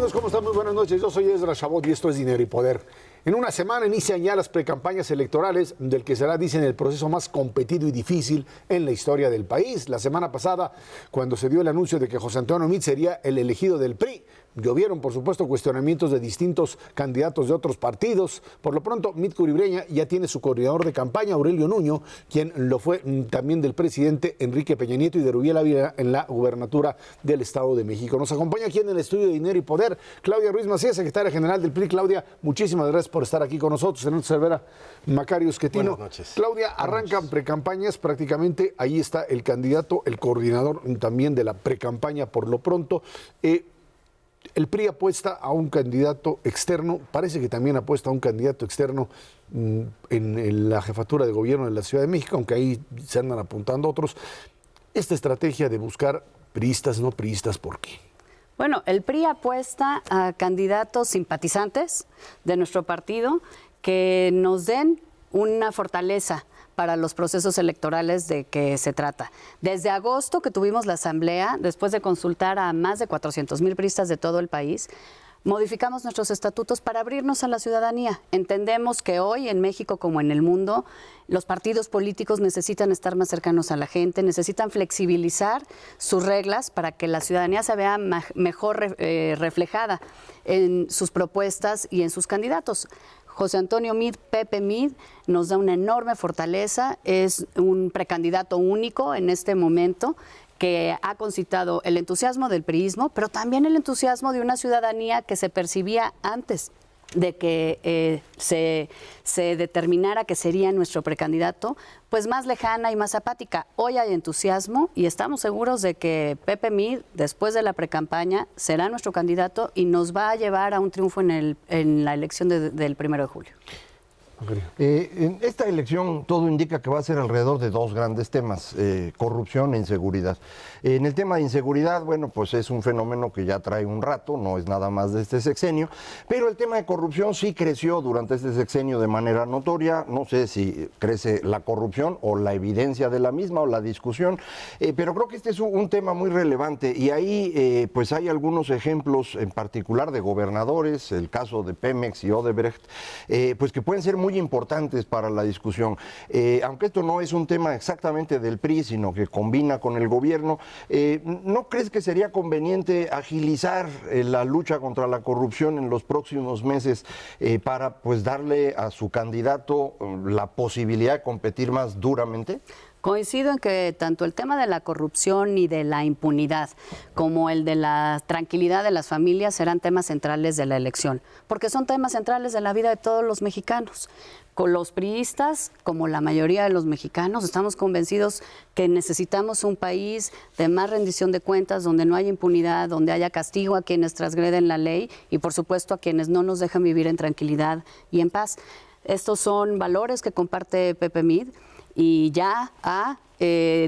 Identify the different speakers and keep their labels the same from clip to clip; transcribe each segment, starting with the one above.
Speaker 1: amigos? ¿Cómo están? Muy buenas noches. Yo soy Ezra Chabot y esto es Dinero y Poder. En una semana inician ya las precampañas electorales del que será, dicen, el proceso más competido y difícil en la historia del país. La semana pasada, cuando se dio el anuncio de que José Antonio Meade sería el elegido del PRI, llovieron, por supuesto, cuestionamientos de distintos candidatos de otros partidos. Por lo pronto, Meade Curibreña ya tiene su coordinador de campaña, Aurelio Nuño, quien lo fue también del presidente Enrique Peña Nieto y de Rubiel Ávila en la gubernatura del Estado de México. Nos acompaña aquí en el estudio de Dinero y Poder Claudia Ruiz Macías, secretaria general del PRI. Claudia, muchísimas gracias por estar aquí con nosotros. Senator Cervera, Macario Schettino.
Speaker 2: Buenas noches.
Speaker 1: Claudia, arrancan precampañas prácticamente. Ahí está el candidato, el coordinador también de la precampaña por lo pronto. El PRI apuesta a un candidato externo, parece que también apuesta a un candidato externo en la jefatura de gobierno de la Ciudad de México, aunque ahí se andan apuntando otros. Esta estrategia de buscar priistas, no priistas, ¿por qué?
Speaker 3: Bueno, el PRI apuesta a candidatos simpatizantes de nuestro partido que nos den una fortaleza para los procesos electorales de que se trata. Desde agosto que tuvimos la asamblea, después de consultar a más de 400,000 priistas de todo el país, modificamos nuestros estatutos para abrirnos a la ciudadanía. Entendemos que hoy en México como en el mundo, los partidos políticos necesitan estar más cercanos a la gente, necesitan flexibilizar sus reglas para que la ciudadanía se vea mejor reflejada en sus propuestas y en sus candidatos. José Antonio Meade, Pepe Meade, nos da una enorme fortaleza, es un precandidato único en este momento que ha concitado el entusiasmo del priismo, pero también el entusiasmo de una ciudadanía que se percibía antes de que se determinara que sería nuestro precandidato, pues más lejana y más apática. Hoy hay entusiasmo y estamos seguros de que Pepe Meade, después de la precampaña, será nuestro candidato y nos va a llevar a un triunfo en la elección del 1 de julio.
Speaker 2: En esta elección todo indica que va a ser alrededor de dos grandes temas, corrupción e inseguridad. En el tema de inseguridad, bueno, pues es un fenómeno que ya trae un rato, no es nada más de este sexenio, pero el tema de corrupción sí creció durante este sexenio de manera notoria. No sé si crece la corrupción o la evidencia de la misma o la discusión, pero creo que este es un tema muy relevante y ahí pues hay algunos ejemplos en particular de gobernadores, el caso de Pemex y Odebrecht, pues que pueden ser muy importantes para la discusión. Aunque esto no es un tema exactamente del PRI, sino que combina con el gobierno, ¿no crees que sería conveniente agilizar la lucha contra la corrupción en los próximos meses para pues darle a su candidato la posibilidad de competir más duramente?
Speaker 3: Coincido en que tanto el tema de la corrupción y de la impunidad como el de la tranquilidad de las familias serán temas centrales de la elección, porque son temas centrales de la vida de todos los mexicanos. Con los priistas, como la mayoría de los mexicanos, estamos convencidos que necesitamos un país de más rendición de cuentas, donde no haya impunidad, donde haya castigo a quienes transgreden la ley y, por supuesto, a quienes no nos dejan vivir en tranquilidad y en paz. Estos son valores que comparte Pepe Meade y ya ha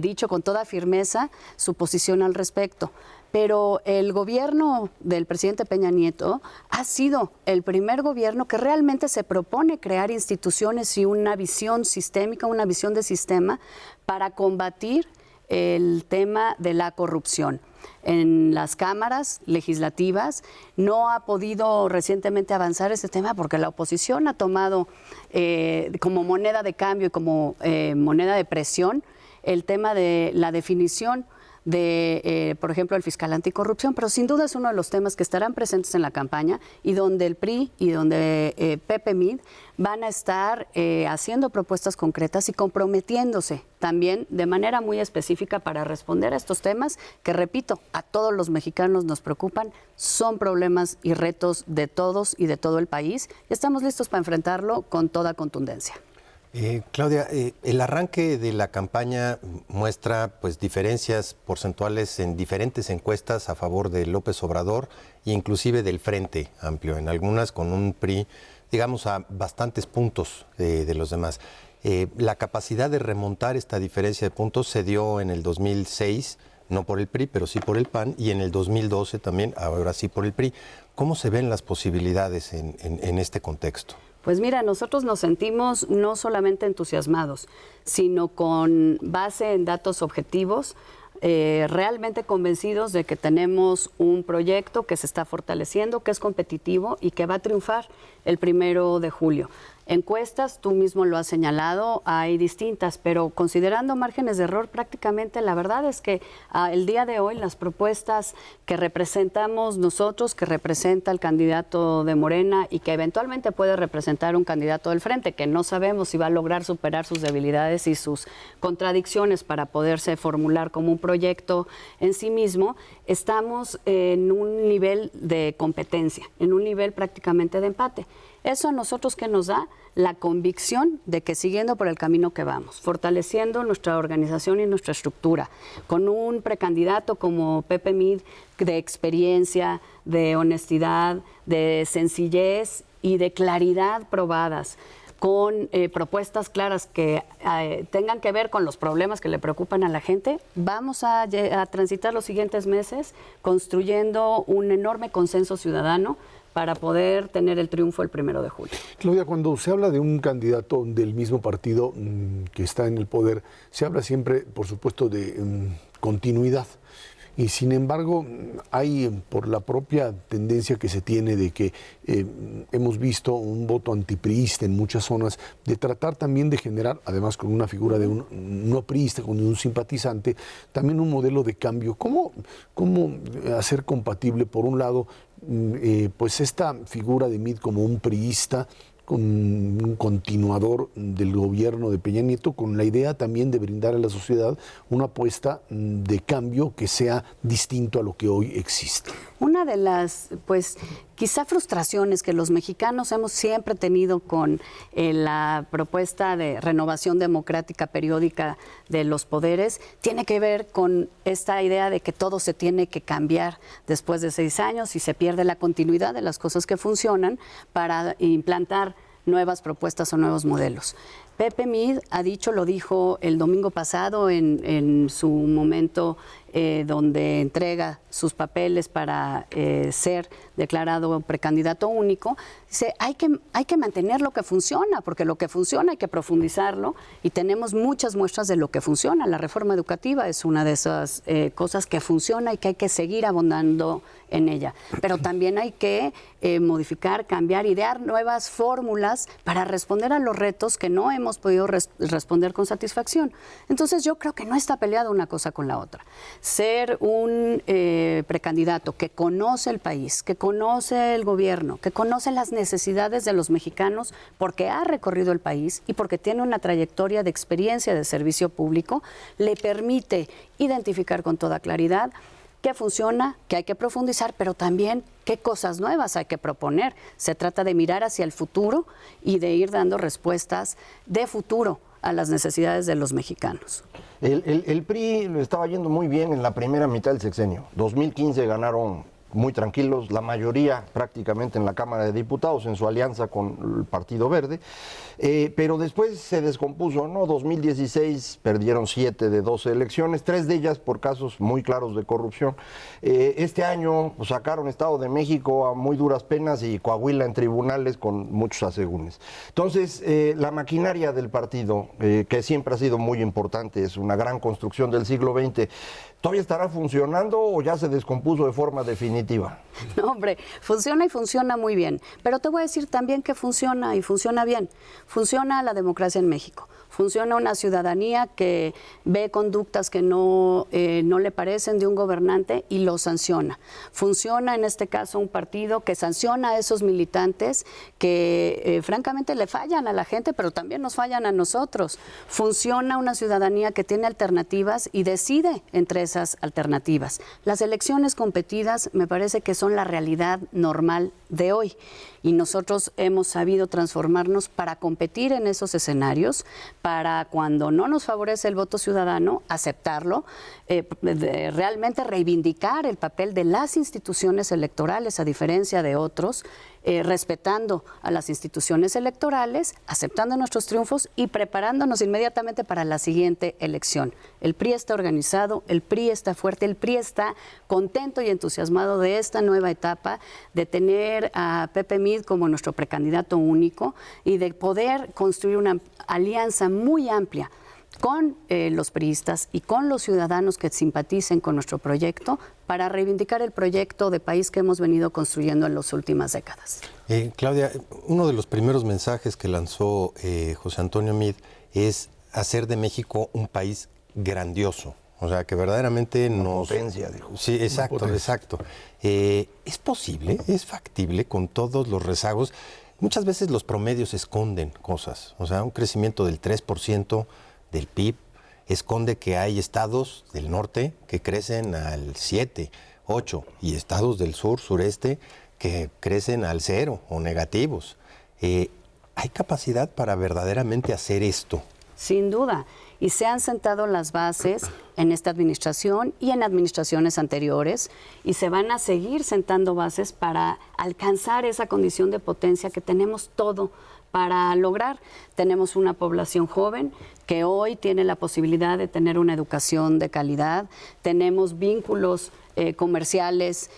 Speaker 3: dicho con toda firmeza su posición al respecto. Pero el gobierno del presidente Peña Nieto ha sido el primer gobierno que realmente se propone crear instituciones y una visión sistémica, una visión de sistema para combatir el tema de la corrupción. En las cámaras legislativas no ha podido recientemente avanzar ese tema porque la oposición ha tomado como moneda de cambio y como moneda de presión el tema de la definición de, por ejemplo, el fiscal anticorrupción, pero sin duda es uno de los temas que estarán presentes en la campaña y donde el PRI y donde Pepe Meade van a estar haciendo propuestas concretas y comprometiéndose también de manera muy específica para responder a estos temas que, repito, a todos los mexicanos nos preocupan, son problemas y retos de todos y de todo el país y estamos listos para enfrentarlo con toda contundencia.
Speaker 4: Claudia, el arranque de la campaña muestra pues diferencias porcentuales en diferentes encuestas a favor de López Obrador e inclusive del Frente Amplio, en algunas con un PRI, digamos, a bastantes puntos de los demás. La capacidad de remontar esta diferencia de puntos se dio en el 2006, no por el PRI, pero sí por el PAN, y en el 2012 también, ahora sí por el PRI. ¿Cómo se ven las posibilidades en este contexto?
Speaker 3: Pues mira, nosotros nos sentimos no solamente entusiasmados, sino con base en datos objetivos, realmente convencidos de que tenemos un proyecto que se está fortaleciendo, que es competitivo y que va a triunfar el 1 de julio. Encuestas, tú mismo lo has señalado, hay distintas, pero considerando márgenes de error, prácticamente la verdad es que el día de hoy las propuestas que representamos nosotros, que representa el candidato de Morena y que eventualmente puede representar un candidato del Frente, que no sabemos si va a lograr superar sus debilidades y sus contradicciones para poderse formular como un proyecto en sí mismo, estamos en un nivel de competencia, en un nivel prácticamente de empate. Eso a nosotros que nos da la convicción de que siguiendo por el camino que vamos, fortaleciendo nuestra organización y nuestra estructura, con un precandidato como Pepe Mid de experiencia, de honestidad, de sencillez y de claridad probadas, con propuestas claras que tengan que ver con los problemas que le preocupan a la gente, vamos a transitar los siguientes meses construyendo un enorme consenso ciudadano para poder tener el triunfo el 1 de julio.
Speaker 1: Claudia, cuando se habla de un candidato del mismo partido que está en el poder, se habla siempre, por supuesto, de continuidad. Y sin embargo, hay por la propia tendencia que se tiene de que hemos visto un voto antipriista en muchas zonas, de tratar también de generar, además con una figura de un no priista, con un simpatizante, también un modelo de cambio. ¿Cómo hacer compatible, por un lado, pues esta figura de Mid como un priista, con un continuador del gobierno de Peña Nieto, con la idea también de brindar a la sociedad una apuesta de cambio que sea distinto a lo que hoy existe?
Speaker 3: Una de las, pues, quizá frustraciones que los mexicanos hemos siempre tenido con la propuesta de renovación democrática periódica de los poderes tiene que ver con esta idea de que todo se tiene que cambiar después de 6 años y se pierde la continuidad de las cosas que funcionan para implantar nuevas propuestas o nuevos modelos. Pepe Mid ha dicho, lo dijo el domingo pasado en su momento donde entrega sus papeles para ser declarado precandidato único, dice, hay que mantener lo que funciona, porque lo que funciona hay que profundizarlo y tenemos muchas muestras de lo que funciona. La reforma educativa es una de esas cosas que funciona y que hay que seguir abondando en ella. Pero también hay que modificar, cambiar, idear nuevas fórmulas para responder a los retos que no hemos podido responder con satisfacción. Entonces yo creo que no está peleada una cosa con la otra. Ser un precandidato que conoce el país, que conoce el gobierno, que conoce las necesidades de los mexicanos porque ha recorrido el país y porque tiene una trayectoria de experiencia de servicio público, le permite identificar con toda claridad qué funciona, qué hay que profundizar, pero también qué cosas nuevas hay que proponer. Se trata de mirar hacia el futuro y de ir dando respuestas de futuro a las necesidades de los mexicanos.
Speaker 2: El PRI lo estaba yendo muy bien en la primera mitad del sexenio. 2015 ganaron muy tranquilos, la mayoría prácticamente en la Cámara de Diputados, en su alianza con el Partido Verde, pero después se descompuso, ¿no? 2016 perdieron 7 de 12 elecciones, 3 de ellas por casos muy claros de corrupción. Este año pues, sacaron Estado de México a muy duras penas y Coahuila en tribunales con muchos asegúnes. Entonces, la maquinaria del partido, que siempre ha sido muy importante, es una gran construcción del siglo XX, ¿todavía estará funcionando o ya se descompuso de forma definitiva?
Speaker 3: No, hombre, funciona y funciona muy bien. Pero te voy a decir también que funciona y funciona bien. Funciona la democracia en México. Funciona una ciudadanía que ve conductas que no le parecen de un gobernante y lo sanciona. Funciona en este caso un partido que sanciona a esos militantes que francamente le fallan a la gente, pero también nos fallan a nosotros. Funciona una ciudadanía que tiene alternativas y decide entre esas alternativas. Las elecciones competidas me parece que son la realidad normal de hoy y nosotros hemos sabido transformarnos para competir en esos escenarios, para cuando no nos favorece el voto ciudadano, aceptarlo, realmente reivindicar el papel de las instituciones electorales a diferencia de otros, respetando a las instituciones electorales, aceptando nuestros triunfos y preparándonos inmediatamente para la siguiente elección. El PRI está organizado, el PRI está fuerte, el PRI está contento y entusiasmado de esta nueva etapa, de tener a Pepe Mid como nuestro precandidato único y de poder construir una alianza muy amplia con los priistas y con los ciudadanos que simpaticen con nuestro proyecto para reivindicar el proyecto de país que hemos venido construyendo en las últimas décadas.
Speaker 4: Claudia, uno de los primeros mensajes que lanzó José Antonio Meade es hacer de México un país grandioso. O sea, que verdaderamente nos...
Speaker 2: Potencia, dijo.
Speaker 4: Sí, exacto, exacto. ¿Es posible, es factible con todos los rezagos? Muchas veces los promedios esconden cosas. O sea, un crecimiento del 3% del PIB esconde que hay estados del norte que crecen al 7, 8 y estados del sur, sureste que crecen al 0 o negativos. ¿Hay capacidad para verdaderamente hacer esto?
Speaker 3: Sin duda. Y se han sentado las bases en esta administración y en administraciones anteriores y se van a seguir sentando bases para alcanzar esa condición de potencia que tenemos todo para lograr. Tenemos una población joven que hoy tiene la posibilidad de tener una educación de calidad, tenemos vínculos comerciales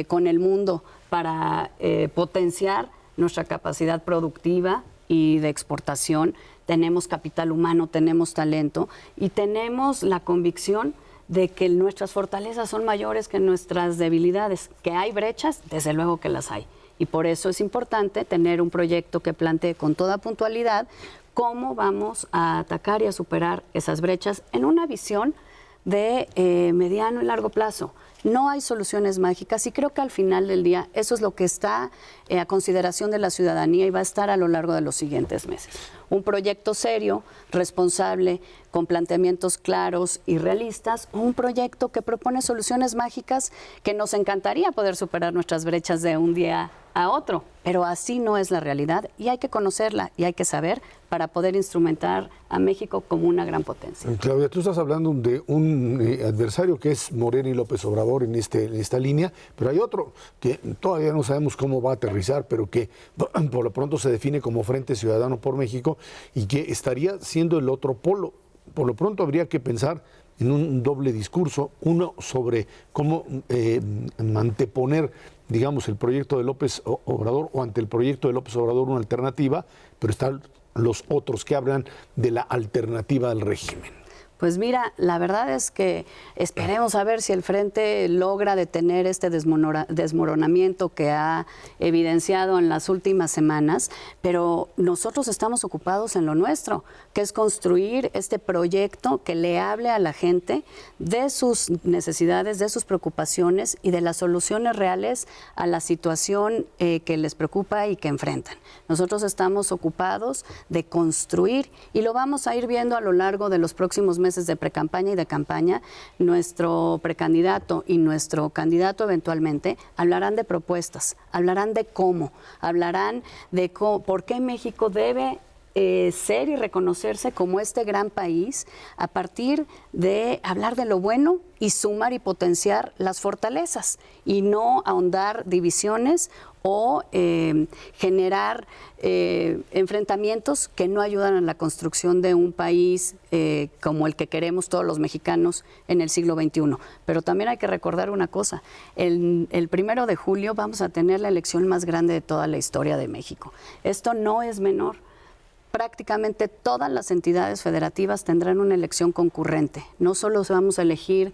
Speaker 3: con el mundo para potenciar nuestra capacidad productiva y de exportación. Tenemos capital humano, tenemos talento y tenemos la convicción de que nuestras fortalezas son mayores que nuestras debilidades. Que hay brechas, desde luego que las hay. Y por eso es importante tener un proyecto que plantee con toda puntualidad cómo vamos a atacar y a superar esas brechas en una visión de mediano y largo plazo. No hay soluciones mágicas y creo que al final del día eso es lo que está a consideración de la ciudadanía y va a estar a lo largo de los siguientes meses. Un proyecto serio, responsable, con planteamientos claros y realistas, o un proyecto que propone soluciones mágicas que nos encantaría poder superar nuestras brechas de un día a otro, pero así no es la realidad y hay que conocerla y hay que saber para poder instrumentar a México como una gran potencia.
Speaker 1: Claudia, tú estás hablando de un adversario que es Morena y López Obrador en esta línea, pero hay otro que todavía no sabemos cómo va a aterrizar, pero que por lo pronto se define como Frente Ciudadano por México y que estaría siendo el otro polo. Por lo pronto habría que pensar en un doble discurso, uno sobre cómo anteponer, digamos, el proyecto de López Obrador o ante el proyecto de López Obrador una alternativa, pero están los otros que hablan de la alternativa al régimen.
Speaker 3: Pues mira, la verdad es que esperemos a ver si el Frente logra detener este desmoronamiento que ha evidenciado en las últimas semanas, pero nosotros estamos ocupados en lo nuestro, que es construir este proyecto que le hable a la gente de sus necesidades, de sus preocupaciones y de las soluciones reales a la situación que les preocupa y que enfrentan. Nosotros estamos ocupados de construir y lo vamos a ir viendo a lo largo de los próximos meses de precampaña y de campaña. Nuestro precandidato y nuestro candidato eventualmente hablarán de propuestas, hablarán de cómo, hablarán de por qué México debe ser y reconocerse como este gran país a partir de hablar de lo bueno y sumar y potenciar las fortalezas y no ahondar divisiones o generar enfrentamientos que no ayudan a la construcción de un país como el que queremos todos los mexicanos en el siglo XXI. Pero también hay que recordar una cosa, el 1 de julio vamos a tener la elección más grande de toda la historia de México. Esto no es menor. Prácticamente todas las entidades federativas tendrán una elección concurrente. No solo vamos a elegir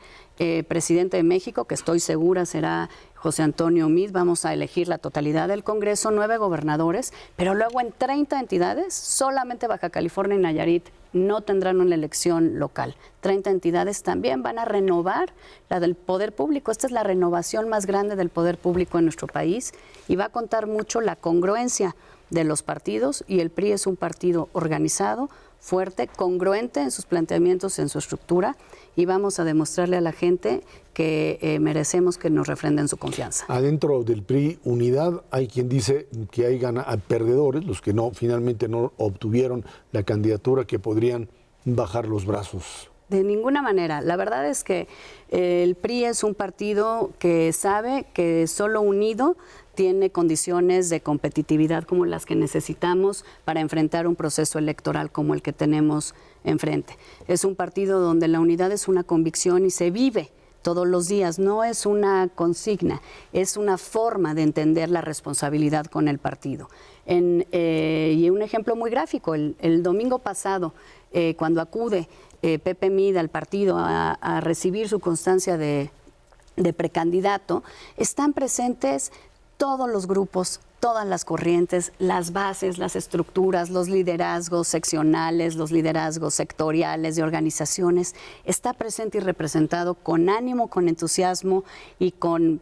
Speaker 3: presidente de México, que estoy segura será José Antonio Meade, vamos a elegir la totalidad del Congreso, 9 gobernadores, pero luego en 30 entidades, solamente Baja California y Nayarit no tendrán una elección local. 30 entidades también van a renovar la del poder público. Esta es la renovación más grande del poder público en nuestro país y va a contar mucho la congruencia de los partidos, y el PRI es un partido organizado, fuerte, congruente en sus planteamientos, en su estructura, y vamos a demostrarle a la gente que merecemos que nos refrenden su confianza.
Speaker 1: Adentro del PRI Unidad hay quien dice que hay perdedores, los que finalmente no obtuvieron la candidatura, que podrían bajar los brazos.
Speaker 3: De ninguna manera. La verdad es que el PRI es un partido que sabe que solo unido tiene condiciones de competitividad como las que necesitamos para enfrentar un proceso electoral como el que tenemos enfrente. Es un partido donde la unidad es una convicción y se vive todos los días, no es una consigna, es una forma de entender la responsabilidad con el partido. Y un ejemplo muy gráfico, el domingo pasado cuando acude Pepe Mid al partido a recibir su constancia de precandidato, están presentes todos los grupos, todas las corrientes, las bases, las estructuras, los liderazgos seccionales, los liderazgos sectoriales de organizaciones. Está presente y representado con ánimo, con entusiasmo y con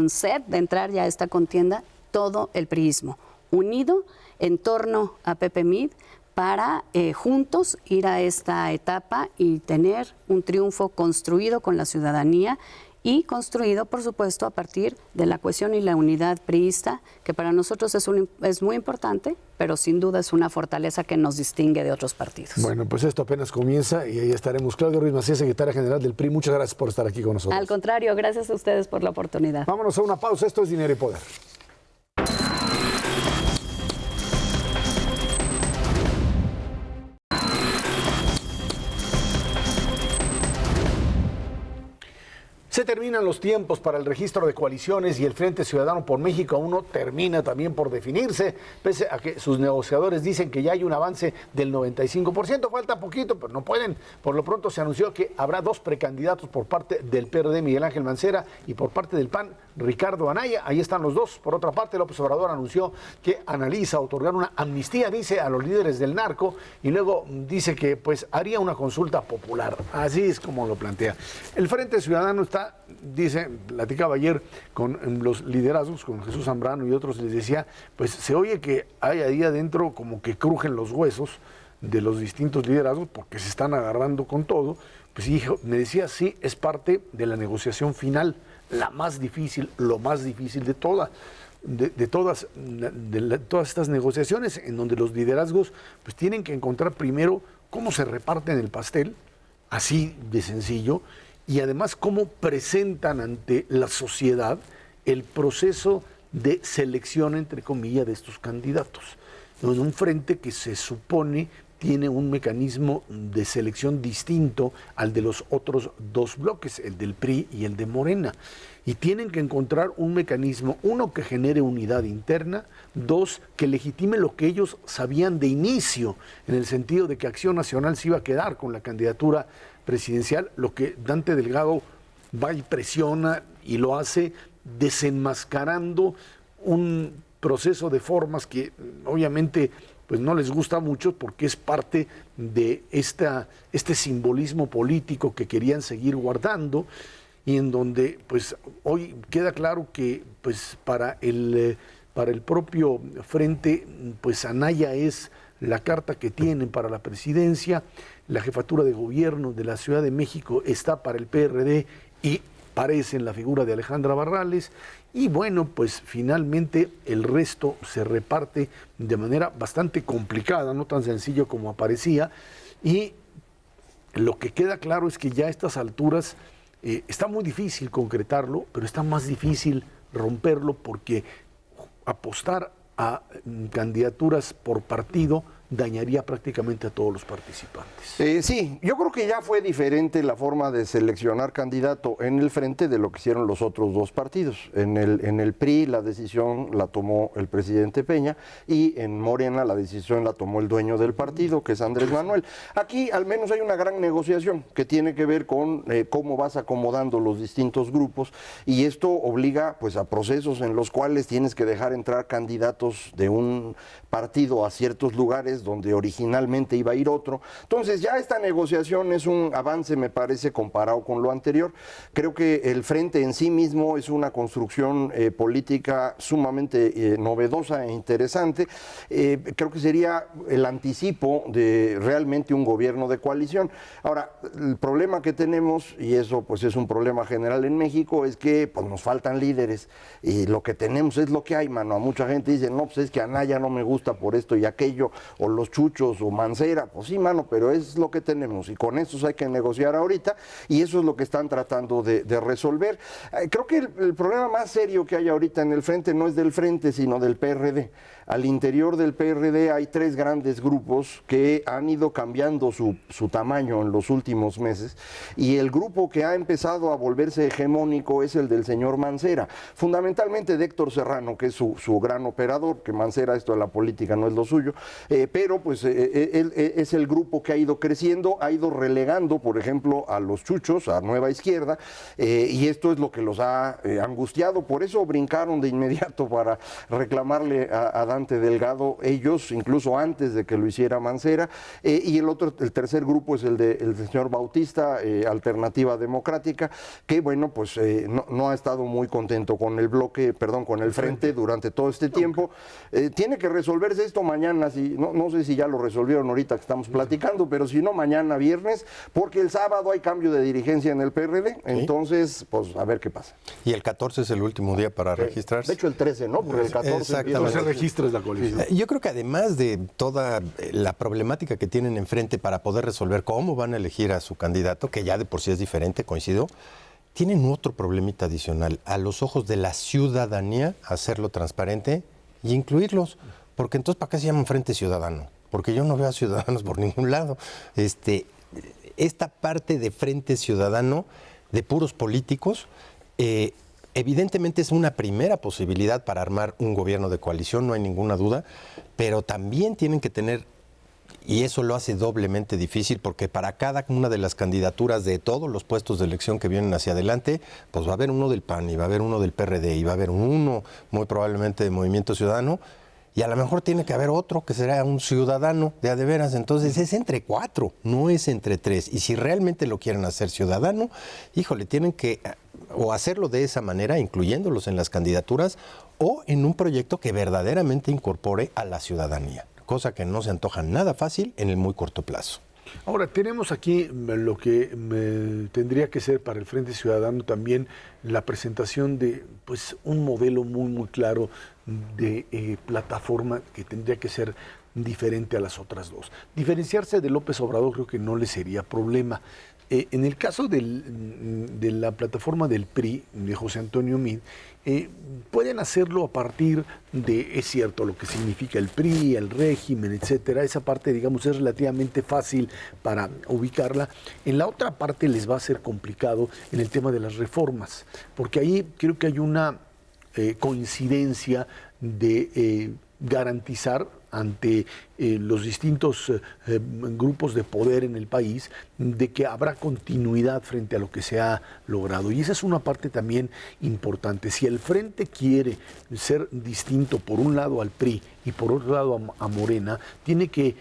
Speaker 3: sed de entrar ya a esta contienda, todo el priismo, unido en torno a Pepe Mid para juntos ir a esta etapa y tener un triunfo construido con la ciudadanía y construido, por supuesto, a partir de la cohesión y la unidad priista, que para nosotros es muy importante, pero sin duda es una fortaleza que nos distingue de otros partidos.
Speaker 1: Bueno, pues esto apenas comienza y ahí estaremos. Claudia Ruiz Macías, secretaria general del PRI, muchas gracias por estar aquí con nosotros.
Speaker 3: Al contrario, gracias a ustedes por la oportunidad.
Speaker 1: Vámonos a una pausa. Esto es Dinero y Poder. Se terminan los tiempos para el registro de coaliciones y el Frente Ciudadano por México aún no termina también por definirse, pese a que sus negociadores dicen que ya hay un avance del 95%, falta poquito, pero no pueden. Por lo pronto se anunció que habrá 2 precandidatos por parte del PRD, Miguel Ángel Mancera, y por parte del PAN, Ricardo Anaya. Ahí están los dos. Por otra parte, López Obrador anunció que analiza otorgar una amnistía, dice, a los líderes del narco, y luego dice que pues haría una consulta popular. Así es como lo plantea. El Frente Ciudadano está, dice, platicaba ayer con los liderazgos, con Jesús Zambrano y otros, les decía, pues se oye que hay ahí adentro como que crujen los huesos de los distintos liderazgos porque se están agarrando con todo. Pues hijo, me decía, sí, es parte de la negociación final, la más difícil, lo más difícil de todas estas negociaciones, en donde los liderazgos pues tienen que encontrar primero cómo se reparten el pastel, así de sencillo, y además cómo presentan ante la sociedad el proceso de selección, entre comillas, de estos candidatos. En un frente que se supone tiene un mecanismo de selección distinto al de los otros 2 bloques, el del PRI y el de Morena. Y tienen que encontrar un mecanismo, 1, que genere unidad interna, 2, que legitime lo que ellos sabían de inicio, en el sentido de que Acción Nacional se iba a quedar con la candidatura presidencial, lo que Dante Delgado va y presiona y lo hace desenmascarando un proceso de formas que obviamente pues no les gusta mucho porque es parte de este simbolismo político que querían seguir guardando, y en donde pues hoy queda claro que pues para el propio frente pues Anaya es la carta que tienen para la presidencia, la jefatura de gobierno de la Ciudad de México está para el PRD y parece en la figura de Alejandra Barrales, y bueno, pues finalmente el resto se reparte de manera bastante complicada, no tan sencillo como aparecía, y lo que queda claro es que ya a estas alturas está muy difícil concretarlo, pero está más difícil romperlo, porque apostar a candidaturas por partido dañaría prácticamente a todos los participantes.
Speaker 2: Sí, yo creo que ya fue diferente la forma de seleccionar candidato en el frente de lo que hicieron los otros 2 partidos. En el PRI la decisión la tomó el presidente Peña, y en Morena la decisión la tomó el dueño del partido, que es Andrés Manuel. Aquí al menos hay una gran negociación que tiene que ver con cómo vas acomodando los distintos grupos, y esto obliga pues a procesos en los cuales tienes que dejar entrar candidatos de un partido a ciertos lugares donde originalmente iba a ir otro. Entonces ya esta negociación es un avance, me parece, comparado con lo anterior. Creo que el frente en sí mismo es una construcción política sumamente novedosa e interesante. Creo que sería el anticipo de realmente un gobierno de coalición. Ahora, el problema que tenemos, y eso pues es un problema general en México, es que pues nos faltan líderes, y lo que tenemos es lo que hay, mano. A mucha gente dice, no, pues es que Anaya no me gusta por esto y aquello, o los Chuchos o Mancera. Pues sí, mano, pero es lo que tenemos, y con esos hay que negociar ahorita, y eso es lo que están tratando de resolver. Creo que el problema más serio que hay ahorita en el frente no es del frente, sino del PRD. Al interior del PRD hay 3 grandes grupos que han ido cambiando su tamaño en los últimos meses, y el grupo que ha empezado a volverse hegemónico es el del señor Mancera, fundamentalmente de Héctor Serrano, que es su gran operador, que Mancera, esto de la política no es lo suyo, pero pues él es el grupo que ha ido creciendo, ha ido relegando, por ejemplo, a los chuchos, a Nueva Izquierda, y esto es lo que los ha angustiado. Por eso brincaron de inmediato para reclamarle a Dante Delgado, ellos, incluso antes de que lo hiciera Mancera, y el tercer grupo es el del señor Bautista, Alternativa Democrática, que bueno, pues no ha estado muy contento con el bloque, perdón, con el frente durante todo este tiempo. Tiene que resolverse esto mañana, no sé si ya lo resolvieron ahorita que estamos platicando, pero si no, mañana viernes, porque el sábado hay cambio de dirigencia en el PRD, entonces, pues a ver qué pasa.
Speaker 4: Y el 14 es el último día para registrarse.
Speaker 2: De hecho, el 13, ¿no? Porque el 14
Speaker 4: exactamente.
Speaker 1: Se registra la coalición.
Speaker 4: Yo creo que además de toda la problemática que tienen enfrente para poder resolver cómo van a elegir a su candidato, que ya de por sí es diferente, coincido, tienen otro problemita adicional. A los ojos de la ciudadanía, hacerlo transparente y incluirlos. Porque entonces, ¿para qué se llaman Frente Ciudadano? Porque yo no veo a ciudadanos por ningún lado. Esta parte de Frente Ciudadano, de puros políticos, evidentemente es una primera posibilidad para armar un gobierno de coalición, no hay ninguna duda, pero también tienen que tener, y eso lo hace doblemente difícil, porque para cada una de las candidaturas de todos los puestos de elección que vienen hacia adelante, pues va a haber uno del PAN, y va a haber uno del PRD, y va a haber uno muy probablemente de Movimiento Ciudadano, y a lo mejor tiene que haber otro que será un ciudadano de a de veras. Entonces es entre 4, no es entre 3. Y si realmente lo quieren hacer ciudadano, híjole, tienen que o hacerlo de esa manera, incluyéndolos en las candidaturas, o en un proyecto que verdaderamente incorpore a la ciudadanía, cosa que no se antoja nada fácil en el muy corto plazo.
Speaker 1: Ahora, tenemos aquí lo que tendría que ser para el Frente Ciudadano también la presentación de pues un modelo muy claro de plataforma que tendría que ser diferente a las otras dos. Diferenciarse de López Obrador creo que no le sería problema. En el caso de la plataforma del PRI, de José Antonio Meade, pueden hacerlo a partir de, es cierto, lo que significa el PRI, el régimen, etcétera. Esa parte, digamos, es relativamente fácil para ubicarla. En la otra parte les va a ser complicado en el tema de las reformas, porque ahí creo que hay una coincidencia de garantizar ante los distintos grupos de poder en el país de que habrá continuidad frente a lo que se ha logrado. Y esa es una parte también importante. Si el Frente quiere ser distinto, por un lado al PRI y por otro lado a Morena, tiene que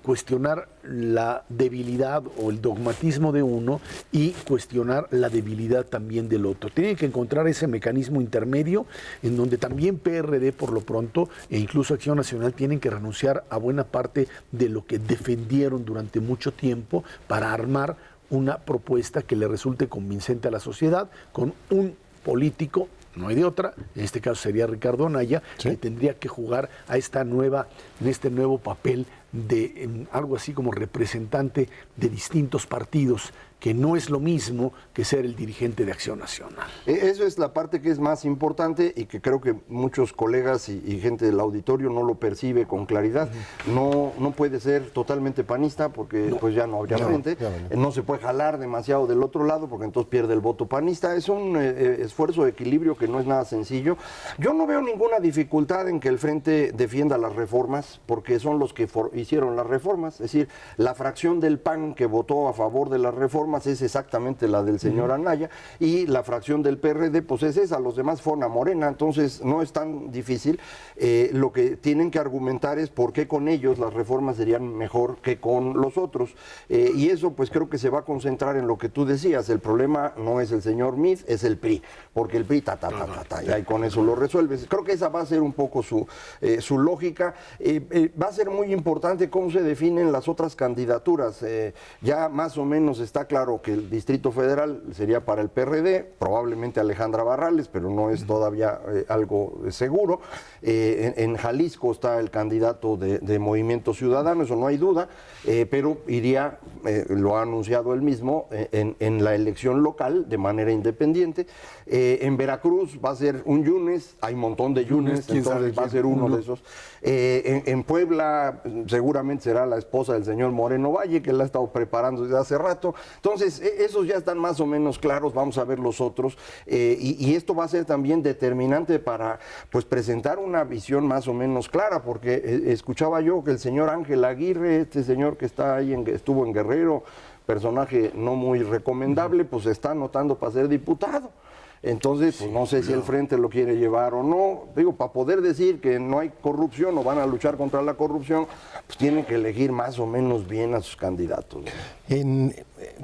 Speaker 1: cuestionar la debilidad o el dogmatismo de uno y cuestionar la debilidad también del otro. Tienen que encontrar ese mecanismo intermedio en donde también PRD por lo pronto e incluso Acción Nacional tienen que renunciar a buena parte de lo que defendieron durante mucho tiempo para armar una propuesta que le resulte convincente a la sociedad con un político. No hay de otra, en este caso sería Ricardo Anaya, ¿sí?, que tendría que jugar a en este nuevo papel de algo así como representante de distintos partidos, que no es lo mismo que ser el dirigente de Acción Nacional.
Speaker 2: Eso es la parte que es más importante y que creo que muchos colegas y gente del auditorio no lo percibe con claridad. No puede ser totalmente panista porque pues ya no habría frente. No se puede jalar demasiado del otro lado porque entonces pierde el voto panista. Es un esfuerzo de equilibrio que no es nada sencillo. Yo no veo ninguna dificultad en que el Frente defienda las reformas porque son los que hicieron las reformas. Es decir, la fracción del PAN que votó a favor de las reformas es exactamente la del señor Anaya y la fracción del PRD pues es esa, los demás fueron a Morena, entonces no es tan difícil. Lo que tienen que argumentar es por qué con ellos las reformas serían mejor que con los otros y eso pues creo que se va a concentrar en lo que tú decías, el problema no es el señor Meade, es el PRI, porque el PRI y ahí con eso lo resuelves. Creo que esa va a ser un poco su lógica. Va a ser muy importante cómo se definen las otras candidaturas, ya más o menos está claro que el Distrito Federal sería para el PRD, probablemente Alejandra Barrales, pero no es todavía algo seguro. En Jalisco está el candidato de Movimiento Ciudadano, eso no hay duda, pero iría, lo ha anunciado él mismo, en la elección local de manera independiente. En Veracruz va a ser un Yunes, hay un montón de Yunes, entonces va a ser uno de esos. En Puebla seguramente será la esposa del señor Moreno Valle, que la ha estado preparando desde hace rato. Entonces, esos ya están más o menos claros, vamos a ver los otros, y esto va a ser también determinante para pues presentar una visión más o menos clara, porque escuchaba yo que el señor Ángel Aguirre, este señor que está ahí, estuvo en Guerrero, personaje no muy recomendable, pues se está anotando para ser diputado. Entonces, pues no sé si el Frente lo quiere llevar o no. Digo, para poder decir que no hay corrupción o van a luchar contra la corrupción, pues tienen que elegir más o menos bien a sus candidatos.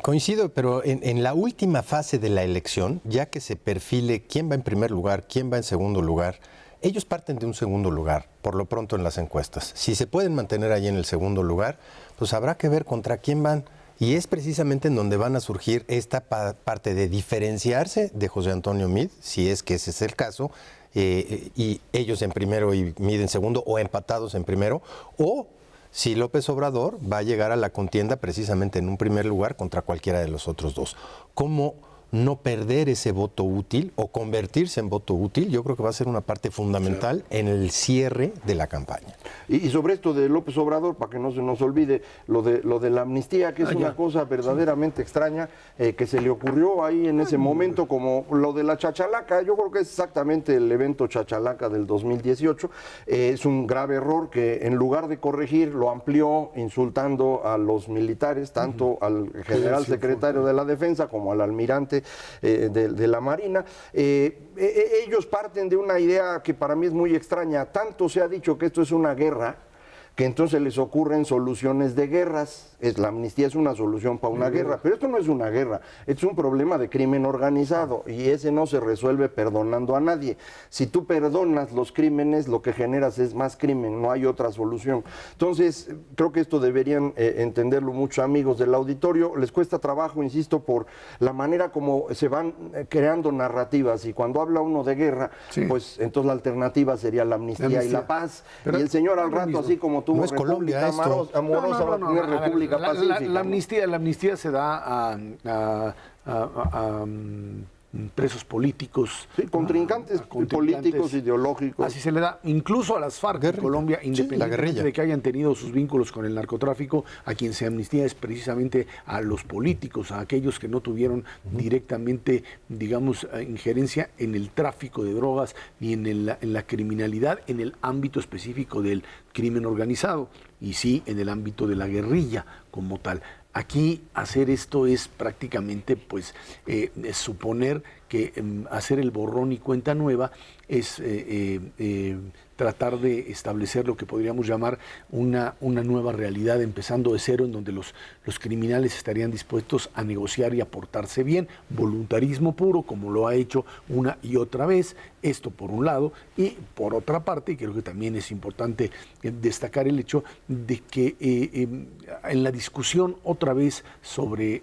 Speaker 4: Coincido, pero en la última fase de la elección, ya que se perfile quién va en primer lugar, quién va en segundo lugar, ellos parten de un segundo lugar, por lo pronto en las encuestas. Si se pueden mantener ahí en el segundo lugar, pues habrá que ver contra quién van. Y es precisamente en donde van a surgir esta parte de diferenciarse de José Antonio Meade, si es que ese es el caso, y ellos en primero y Meade en segundo, o empatados en primero, o si López Obrador va a llegar a la contienda precisamente en un primer lugar contra cualquiera de los otros dos. ¿Cómo no perder ese voto útil o convertirse en voto útil? Yo creo que va a ser una parte fundamental en el cierre de la campaña.
Speaker 2: Y sobre esto de López Obrador, para que no se nos olvide, lo de la amnistía, que es una cosa verdaderamente extraña, que se le ocurrió ahí en ese momento, como lo de la chachalaca. Yo creo que es exactamente el evento chachalaca del 2018. Es un grave error que en lugar de corregir, lo amplió insultando a los militares, tanto al general secretario de la Defensa como al almirante de la Marina. Ellos parten de una idea que para mí es muy extraña. Tanto se ha dicho que esto es una guerra, que entonces les ocurren soluciones de guerras. La amnistía es una solución para una guerra, pero esto no es una guerra, es un problema de crimen organizado, y ese no se resuelve perdonando a nadie. Si tú perdonas los crímenes, lo que generas es más crimen, no hay otra solución. Entonces, creo que esto deberían entenderlo muchos amigos del auditorio. Les cuesta trabajo, insisto, por la manera como se van creando narrativas, y cuando habla uno de guerra, pues entonces la alternativa sería la amnistía y la paz. Pero y el señor al rato, así como tuvo República Amorosa, va a tener República Pacífica.
Speaker 1: La amnistía se da a presos políticos.
Speaker 2: Sí, contrincantes políticos, ideológicos.
Speaker 1: Así se le da, incluso a las FARC de Colombia, independientemente de que hayan tenido sus vínculos con el narcotráfico, a quien se amnistía es precisamente a los políticos, a aquellos que no tuvieron directamente, digamos, injerencia en el tráfico de drogas ni en la criminalidad, en el ámbito específico del crimen organizado, y sí en el ámbito de la guerrilla como tal. Aquí hacer esto es prácticamente pues suponer que hacer el borrón y cuenta nueva es tratar de establecer lo que podríamos llamar una nueva realidad, empezando de cero, en donde los criminales estarían dispuestos a negociar y a portarse bien, voluntarismo puro, como lo ha hecho una y otra vez. Esto por un lado, y por otra parte, y creo que también es importante destacar el hecho de que en la discusión otra vez sobre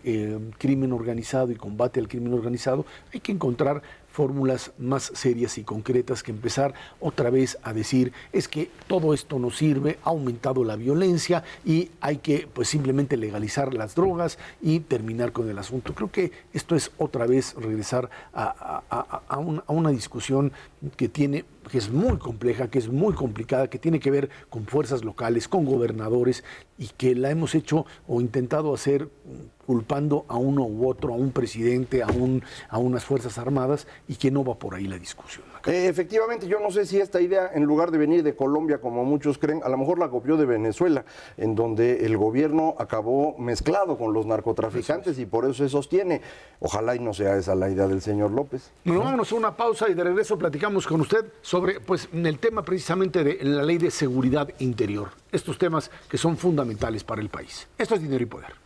Speaker 1: crimen organizado y combate al crimen organizado, hay que encontrar fórmulas más serias y concretas que empezar otra vez a decir es que todo esto no sirve, ha aumentado la violencia y hay que pues simplemente legalizar las drogas y terminar con el asunto. Creo que esto es otra vez regresar a una discusión que es muy compleja, que es muy complicada, que tiene que ver con fuerzas locales, con gobernadores, y que la hemos hecho o intentado hacer culpando a uno u otro, a un presidente, a unas fuerzas armadas, y que no va por ahí la discusión.
Speaker 2: Efectivamente, yo no sé si esta idea, en lugar de venir de Colombia, como muchos creen, a lo mejor la copió de Venezuela, en donde el gobierno acabó mezclado con los narcotraficantes y por eso se sostiene. Ojalá y no sea esa la idea del señor López.
Speaker 1: Bueno, vámonos a una pausa y de regreso platicamos con usted sobre pues el tema precisamente de la ley de seguridad interior. Estos temas que son fundamentales para el país. Esto es Dinero y Poder.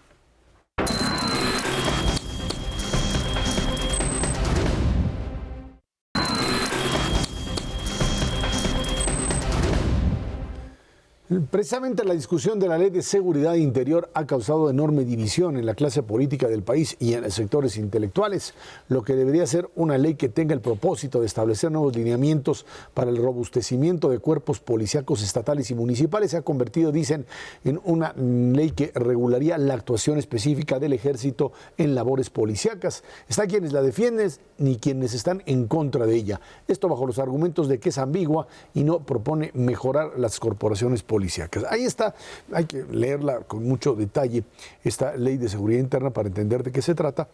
Speaker 1: Precisamente la discusión de la ley de seguridad interior ha causado enorme división en la clase política del país y en los sectores intelectuales, lo que debería ser una ley que tenga el propósito de establecer nuevos lineamientos para el robustecimiento de cuerpos policíacos estatales y municipales. Se ha convertido, dicen, en una ley que regularía la actuación específica del ejército en labores policíacas. Está quienes la defienden ni quienes están en contra de ella. Esto bajo los argumentos de que es ambigua y no propone mejorar las corporaciones policíacas. policíacas. Ahí está, hay que leerla con mucho detalle, esta ley de seguridad interna para entender de qué se trata.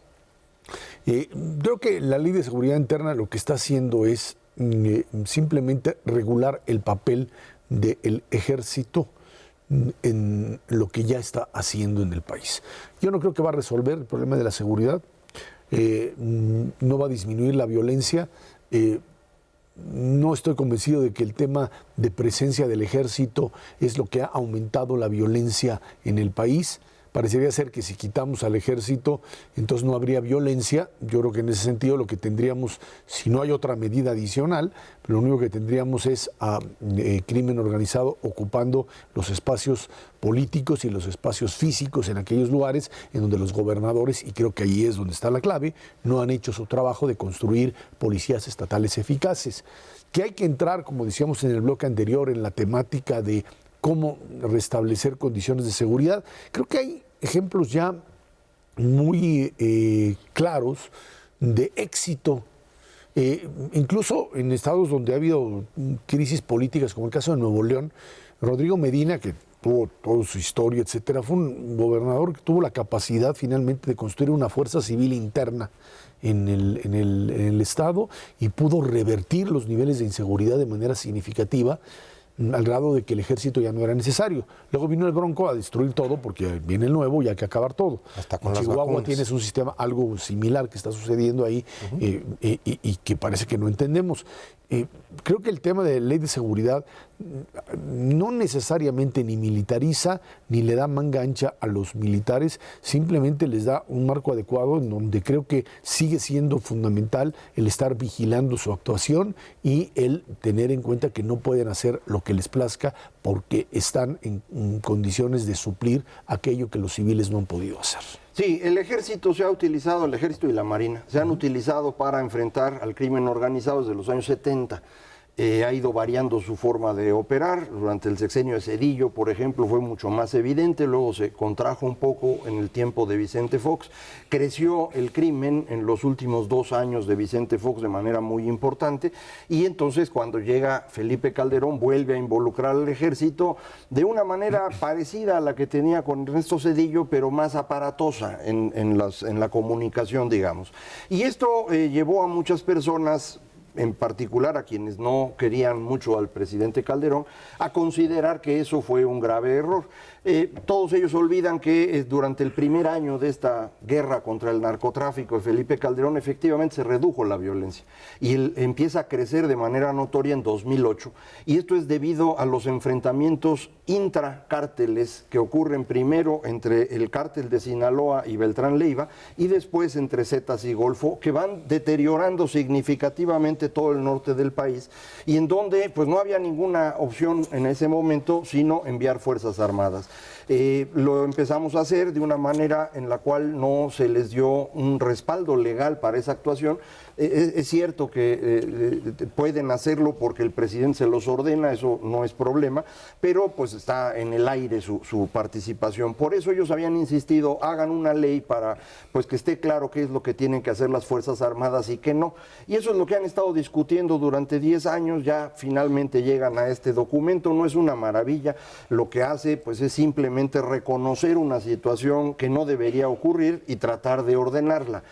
Speaker 1: Creo que la ley de seguridad interna lo que está haciendo es simplemente regular el papel del ejército en lo que ya está haciendo en el país. Yo no creo que va a resolver el problema de la seguridad, no va a disminuir la violencia. No estoy convencido de que el tema de presencia del ejército es lo que ha aumentado la violencia en el país. Parecería ser que si quitamos al ejército, entonces no habría violencia. Yo creo que en ese sentido lo que tendríamos, si no hay otra medida adicional, lo único que tendríamos es a crimen organizado ocupando los espacios políticos y los espacios físicos en aquellos lugares en donde los gobernadores, y creo que ahí es donde está la clave, no han hecho su trabajo de construir policías estatales eficaces. Que hay que entrar, como decíamos en el bloque anterior, en la temática de cómo restablecer condiciones de seguridad. Creo que hay ejemplos ya muy claros de éxito, incluso en estados donde ha habido crisis políticas, como el caso de Nuevo León. Rodrigo Medina, que tuvo toda su historia, etcétera, fue un gobernador que tuvo la capacidad finalmente de construir una fuerza civil interna en el estado y pudo revertir los niveles de inseguridad de manera significativa, al grado de que el ejército ya no era necesario. Luego vino el Bronco a destruir todo porque viene el nuevo y hay que acabar todo.
Speaker 4: Hasta con
Speaker 1: Chihuahua tienes un sistema algo similar que está sucediendo ahí y que parece que no entendemos. Creo que el tema de ley de seguridad no necesariamente ni militariza ni le da manga ancha a los militares, simplemente les da un marco adecuado en donde creo que sigue siendo fundamental el estar vigilando su actuación y el tener en cuenta que no pueden hacer lo que les plazca porque están en condiciones de suplir aquello que los civiles no han podido hacer.
Speaker 2: Sí, el ejército se ha utilizado, el ejército y la marina, se han utilizado para enfrentar al crimen organizado desde los años 70. Ha ido variando su forma de operar. Durante el sexenio de Zedillo, por ejemplo, fue mucho más evidente, luego se contrajo un poco en el tiempo de Vicente Fox. Creció el crimen en los últimos 2 años de Vicente Fox de manera muy importante y entonces cuando llega Felipe Calderón vuelve a involucrar al ejército de una manera parecida a la que tenía con Ernesto Zedillo, pero más aparatosa en la comunicación, digamos. Y esto llevó a muchas personas, en particular a quienes no querían mucho al presidente Calderón, a considerar que eso fue un grave error. Todos ellos olvidan que durante el primer año de esta guerra contra el narcotráfico de Felipe Calderón efectivamente se redujo la violencia y empieza a crecer de manera notoria en 2008 y esto es debido a los enfrentamientos intracárteles que ocurren primero entre el cártel de Sinaloa y Beltrán Leiva y después entre Zetas y Golfo, que van deteriorando significativamente todo el norte del país y en donde pues no había ninguna opción en ese momento sino enviar fuerzas armadas. Lo empezamos a hacer de una manera en la cual no se les dio un respaldo legal para esa actuación. Es cierto que pueden hacerlo porque el presidente se los ordena, eso no es problema, pero pues está en el aire su participación. Por eso ellos habían insistido, hagan una ley para pues que esté claro qué es lo que tienen que hacer las Fuerzas Armadas y qué no. Y eso es lo que han estado discutiendo durante 10 años, ya finalmente llegan a este documento, no es una maravilla, lo que hace pues es simplemente reconocer una situación que no debería ocurrir y tratar de ordenarla.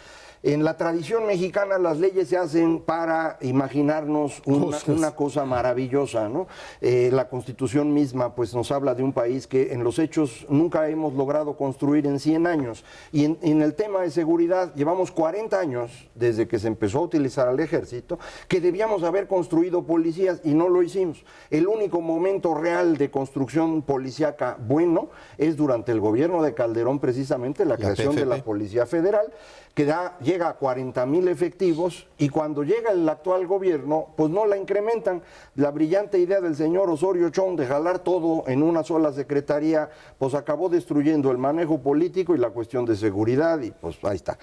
Speaker 2: En la tradición mexicana las leyes se hacen para imaginarnos una cosa maravillosa, ¿no? La Constitución misma pues nos habla de un país que en los hechos nunca hemos logrado construir en 100 años. Y en el tema de seguridad llevamos 40 años desde que se empezó a utilizar al ejército que debíamos haber construido policías y no lo hicimos. El único momento real de construcción policíaca bueno es durante el gobierno de Calderón precisamente la creación de la Policía Federal, que llega a 40,000 efectivos y cuando llega el actual gobierno, pues no la incrementan. La brillante idea del señor Osorio Chong de jalar todo en una sola secretaría, pues acabó destruyendo el manejo político y la cuestión de seguridad y pues ahí está.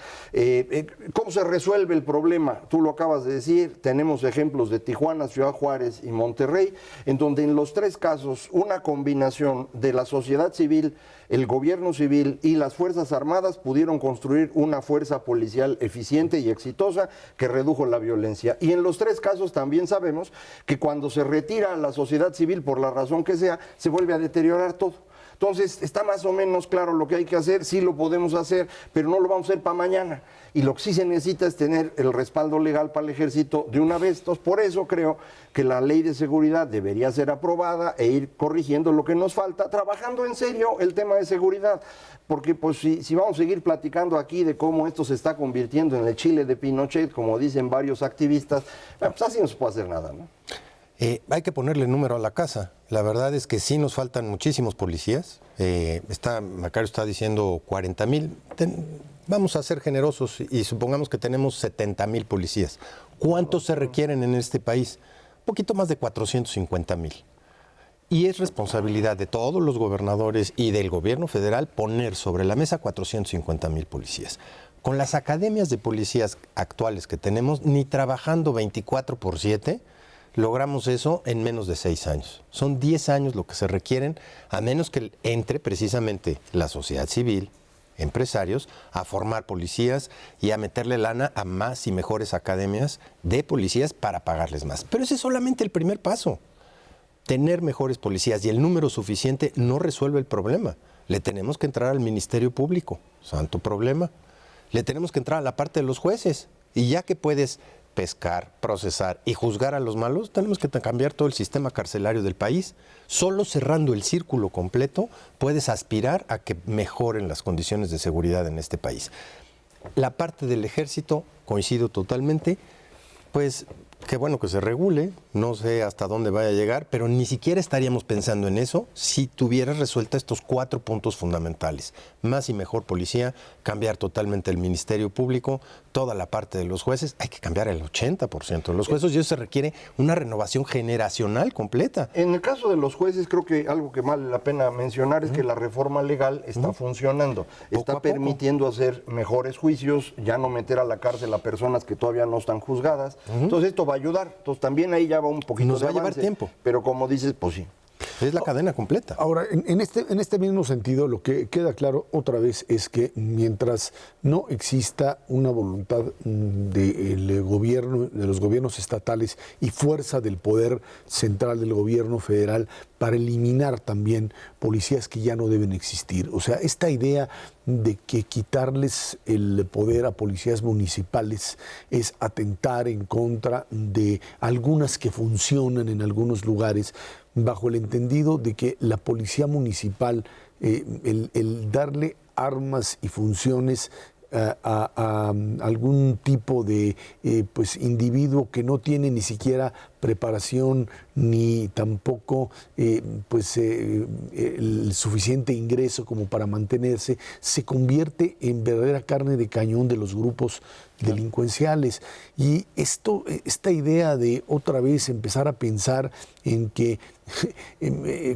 Speaker 2: ¿Cómo se resuelve el problema? Tú lo acabas de decir, tenemos ejemplos de Tijuana, Ciudad Juárez y Monterrey, en donde en los 3 casos una combinación de la sociedad civil, el gobierno civil y las Fuerzas Armadas pudieron construir una fuerza policial eficiente y exitosa que redujo la violencia. Y en los 3 casos también sabemos que cuando se retira a la sociedad civil por la razón que sea, se vuelve a deteriorar todo. Entonces, está más o menos claro lo que hay que hacer, sí lo podemos hacer, pero no lo vamos a hacer para mañana. Y lo que sí se necesita es tener el respaldo legal para el ejército de una vez. Entonces, por eso creo que la ley de seguridad debería ser aprobada e ir corrigiendo lo que nos falta, trabajando en serio el tema de seguridad. Porque pues si vamos a seguir platicando aquí de cómo esto se está convirtiendo en el Chile de Pinochet, como dicen varios activistas, pues así no se puede hacer nada, ¿no?
Speaker 4: Hay que ponerle número a la casa. La verdad es que sí nos faltan muchísimos policías. Macario está diciendo 40,000. Vamos a ser generosos y supongamos que tenemos 70,000 policías. ¿Cuántos se requieren en este país? Un poquito más de 450,000. Y es responsabilidad de todos los gobernadores y del gobierno federal poner sobre la mesa 450,000 policías. Con las academias de policías actuales que tenemos, ni trabajando 24/7, logramos eso en menos de 6 años. Son 10 años lo que se requieren, a menos que entre precisamente la sociedad civil, empresarios, a formar policías y a meterle lana a más y mejores academias de policías para pagarles más. Pero ese es solamente el primer paso. Tener mejores policías y el número suficiente no resuelve el problema. Le tenemos que entrar al Ministerio Público, santo problema. Le tenemos que entrar a la parte de los jueces. Y ya que puedes pescar, procesar y juzgar a los malos, tenemos que cambiar todo el sistema carcelario del país. Solo cerrando el círculo completo puedes aspirar a que mejoren las condiciones de seguridad en este país. La parte del ejército, coincido totalmente, pues qué bueno que se regule, no sé hasta dónde vaya a llegar, pero ni siquiera estaríamos pensando en eso si tuvieras resuelta estos 4 puntos fundamentales. Más y mejor policía, cambiar totalmente el Ministerio Público, toda la parte de los jueces, hay que cambiar el 80% de los jueces y eso se requiere una renovación generacional completa.
Speaker 2: En el caso de los jueces, creo que algo que vale la pena mencionar es que la reforma legal está funcionando, está permitiendo hacer mejores juicios, ya no meter a la cárcel a personas que todavía no están juzgadas. Entonces esto va a ayudar. Entonces también ahí ya va un poquito
Speaker 4: Nos
Speaker 2: de
Speaker 4: va a llevar
Speaker 2: avance,
Speaker 4: tiempo.
Speaker 2: Pero como dices, pues sí.
Speaker 4: Es la cadena completa.
Speaker 1: Ahora, en este mismo sentido, lo que queda claro otra vez es que mientras no exista una voluntad del gobierno, de los gobiernos estatales y fuerza del poder central del gobierno federal para eliminar también policías que ya no deben existir. O sea, esta idea de que quitarles el poder a policías municipales es atentar en contra de algunas que funcionan en algunos lugares, bajo el entendido de que la policía municipal, el darle armas y funciones a algún tipo de individuo que no tiene ni siquiera preparación ni tampoco el suficiente ingreso como para mantenerse, se convierte en verdadera carne de cañón de los grupos delincuenciales. Y esta idea de otra vez empezar a pensar en que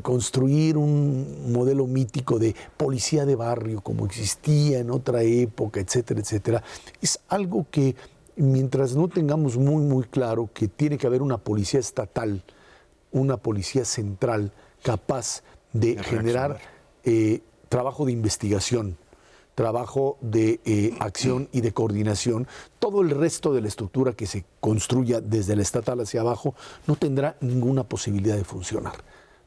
Speaker 1: construir un modelo mítico de policía de barrio como existía en otra época, etcétera, etcétera, es algo que mientras no tengamos muy claro que tiene que haber una policía estatal, una policía central capaz de generar trabajo de investigación, trabajo de acción y de coordinación, todo el resto de la estructura que se construya desde el estatal hacia abajo no tendrá ninguna posibilidad de funcionar.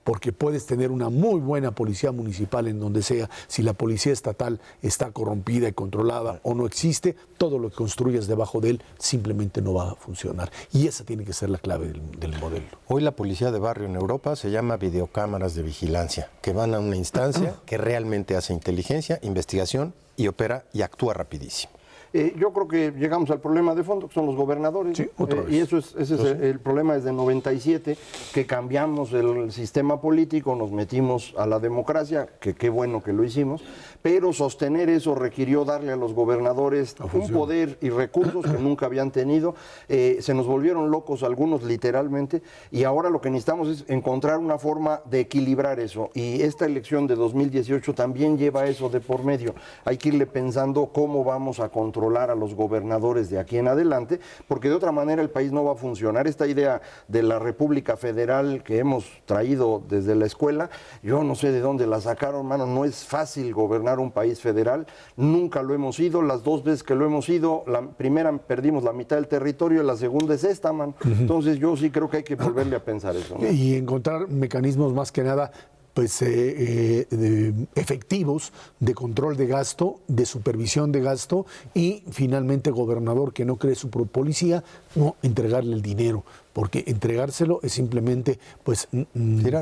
Speaker 1: Porque puedes tener una muy buena policía municipal en donde sea, si la policía estatal está corrompida y controlada o no existe, todo lo que construyas debajo de él simplemente no va a funcionar. Y esa tiene que ser la clave del modelo.
Speaker 4: Hoy la policía de barrio en Europa se llama videocámaras de vigilancia, que van a una instancia que realmente hace inteligencia, investigación y opera y actúa rapidísimo.
Speaker 2: Yo creo que llegamos al problema de fondo, que son los gobernadores.
Speaker 1: Sí, otra vez.
Speaker 2: Y ese es el problema desde 97, que cambiamos el sistema político, nos metimos a la democracia, que qué bueno que lo hicimos, pero sostener eso requirió darle a los gobernadores un poder y recursos que nunca habían tenido. Se nos volvieron locos algunos literalmente, y ahora lo que necesitamos es encontrar una forma de equilibrar eso. Y esta elección de 2018 también lleva eso de por medio. Hay que irle pensando cómo vamos a controlar controlar a los gobernadores de aquí en adelante, porque de otra manera el país no va a funcionar. Esta idea de la República Federal que hemos traído desde la escuela, yo no sé de dónde la sacaron, mano, no es fácil gobernar un país federal, nunca lo hemos ido, las 2 veces que lo hemos ido, la primera perdimos la mitad del territorio, la segunda es esta, man. Entonces yo sí creo que hay que volverle a pensar eso, ¿no?
Speaker 1: Y encontrar mecanismos más que nada pues efectivos de control de gasto, de supervisión de gasto y finalmente gobernador que no cree su propia policía, no entregarle el dinero, porque entregárselo es simplemente pues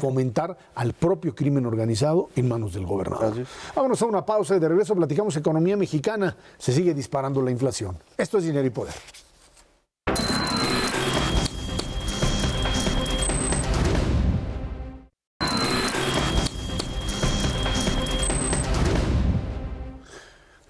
Speaker 1: fomentar al propio crimen organizado en manos del gobernador.
Speaker 2: Gracias.
Speaker 1: Vámonos a una pausa y de regreso platicamos economía mexicana. Se sigue disparando la inflación. Esto es Dinero y Poder.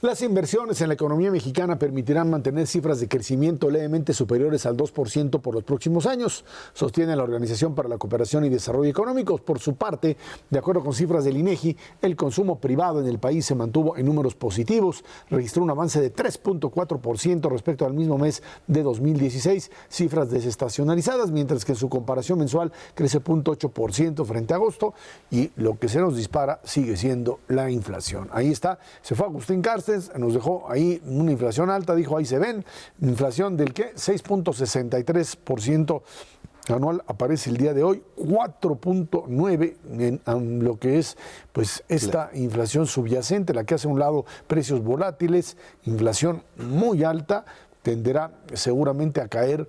Speaker 1: Las inversiones en la economía mexicana permitirán mantener cifras de crecimiento levemente superiores al 2% por los próximos años, sostiene la Organización para la Cooperación y Desarrollo Económicos. Por su parte, de acuerdo con cifras del INEGI, el consumo privado en el país se mantuvo en números positivos, registró un avance de 3.4% respecto al mismo mes de 2016, cifras desestacionalizadas, mientras que en su comparación mensual crece 0.8% frente a agosto, y lo que se nos dispara sigue siendo la inflación. Ahí está, se fue Agustín Carstens, nos dejó ahí una inflación alta, dijo ahí se ven, inflación del ¿qué? 6.63% anual aparece el día de hoy, 4.9 en lo que es pues esta inflación subyacente, la que hace a un lado precios volátiles, inflación muy alta, tenderá seguramente a caer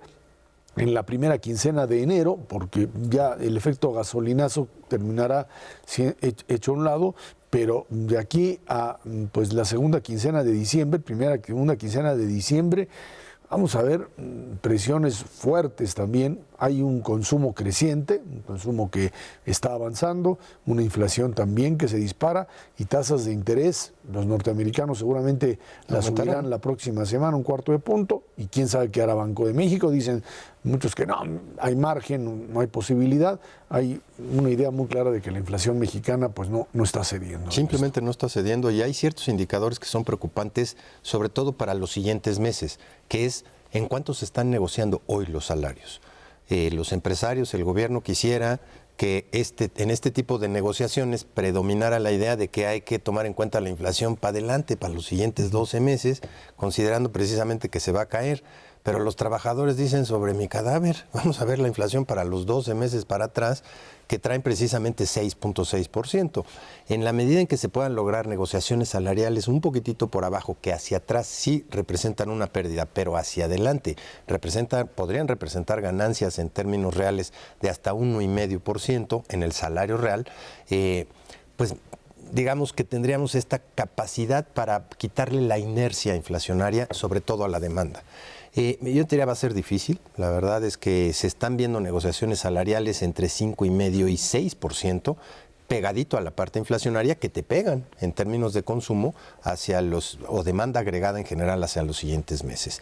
Speaker 1: en la primera quincena de enero, porque ya el efecto gasolinazo terminará hecho a un lado, pero de aquí a pues la segunda quincena de diciembre, segunda quincena de diciembre, vamos a ver presiones fuertes también. Hay un consumo creciente, un consumo que está avanzando, una inflación también que se dispara y tasas de interés. Los norteamericanos seguramente las subirán la próxima semana, 1/4 punto, y quién sabe qué hará Banco de México. Dicen muchos que no, hay margen, no hay posibilidad. Hay una idea muy clara de que la inflación mexicana pues no está cediendo.
Speaker 4: Simplemente no está cediendo y hay ciertos indicadores que son preocupantes, sobre todo para los siguientes meses, que es en cuánto se están negociando hoy los salarios. Los empresarios, el gobierno quisiera que en este tipo de negociaciones predominara la idea de que hay que tomar en cuenta la inflación para adelante, para los siguientes 12 meses, considerando precisamente que se va a caer. Pero los trabajadores dicen sobre mi cadáver, vamos a ver la inflación para los 12 meses para atrás, que traen precisamente 6.6%. En la medida en que se puedan lograr negociaciones salariales un poquitito por abajo, que hacia atrás sí representan una pérdida, pero hacia adelante podrían representar ganancias en términos reales de hasta 1,5% en el salario real, pues digamos que tendríamos esta capacidad para quitarle la inercia inflacionaria, sobre todo a la demanda. Yo diría va a ser difícil, la verdad es que se están viendo negociaciones salariales entre 5,5% y 6%, pegadito a la parte inflacionaria que te pegan en términos de consumo o demanda agregada en general hacia los siguientes meses.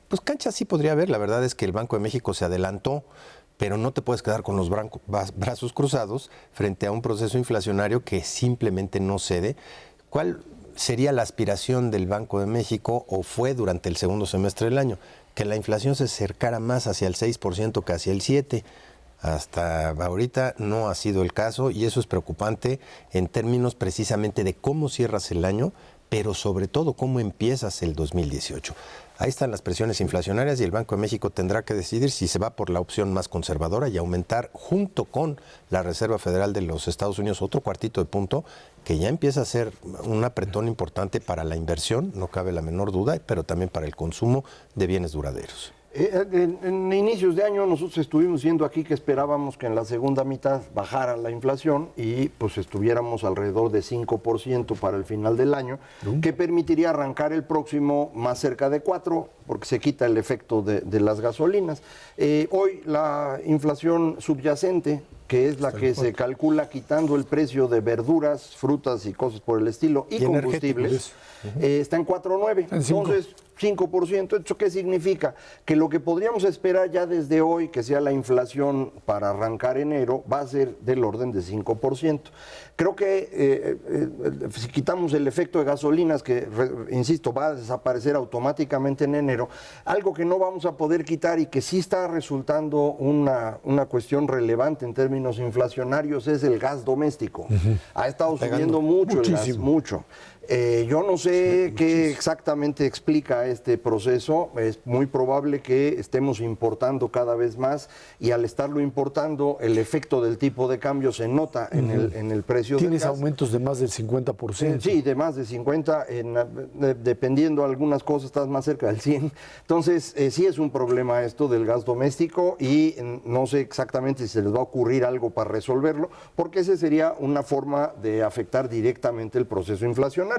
Speaker 4: Pues cancha sí podría haber, la verdad es que el Banco de México se adelantó, pero no te puedes quedar con los brazos cruzados frente a un proceso inflacionario que simplemente no cede. ¿Cuál sería la aspiración del Banco de México, o fue durante el segundo semestre del año? Que la inflación se acercara más hacia el 6% que hacia el 7%. Hasta ahorita no ha sido el caso y eso es preocupante en términos precisamente de cómo cierras el año, pero sobre todo cómo empiezas el 2018. Ahí están las presiones inflacionarias y el Banco de México tendrá que decidir si se va por la opción más conservadora y aumentar junto con la Reserva Federal de los Estados Unidos otro 1/4 punto, que ya empieza a ser un apretón importante para la inversión, no cabe la menor duda, pero también para el consumo de bienes duraderos.
Speaker 2: En inicios de año nosotros estuvimos viendo aquí que esperábamos que en la segunda mitad bajara la inflación y pues estuviéramos alrededor de 5% para el final del año, que permitiría arrancar el próximo más cerca de 4%, porque se quita el efecto de las gasolinas. Hoy la inflación subyacente que es la que se calcula quitando el precio de verduras, frutas y cosas por el estilo y combustibles, está en 4.9. Entonces, 5%. ¿Eso qué significa? Que lo que podríamos esperar ya desde hoy, que sea la inflación para arrancar enero, va a ser del orden de 5%. Creo que si quitamos el efecto de gasolinas, que, insisto, va a desaparecer automáticamente en enero, algo que no vamos a poder quitar y que sí está resultando una cuestión relevante en términos inflacionarios es el gas doméstico. Ha estado subiendo mucho el gas, mucho. Yo no sé qué exactamente explica este proceso. Es muy probable que estemos importando cada vez más y al estarlo importando el efecto del tipo de cambio se nota en el precio del gas.
Speaker 1: ¿Tienes aumentos de más del 50%?
Speaker 2: Sí, de más de 50, dependiendo de algunas cosas estás más cerca del 100. Entonces, sí es un problema esto del gas doméstico y no sé exactamente si se les va a ocurrir algo para resolverlo, porque esa sería una forma de afectar directamente el proceso inflacionario.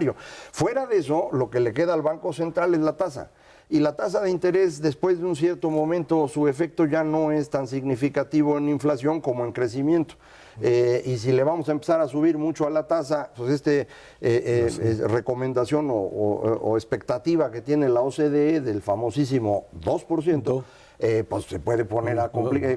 Speaker 2: Fuera de eso, lo que le queda al Banco Central es la tasa. Y la tasa de interés, después de un cierto momento, su efecto ya no es tan significativo en inflación como en crecimiento. Y si le vamos a empezar a subir mucho a la tasa, pues recomendación o expectativa que tiene la OCDE del famosísimo 2%, pues se puede poner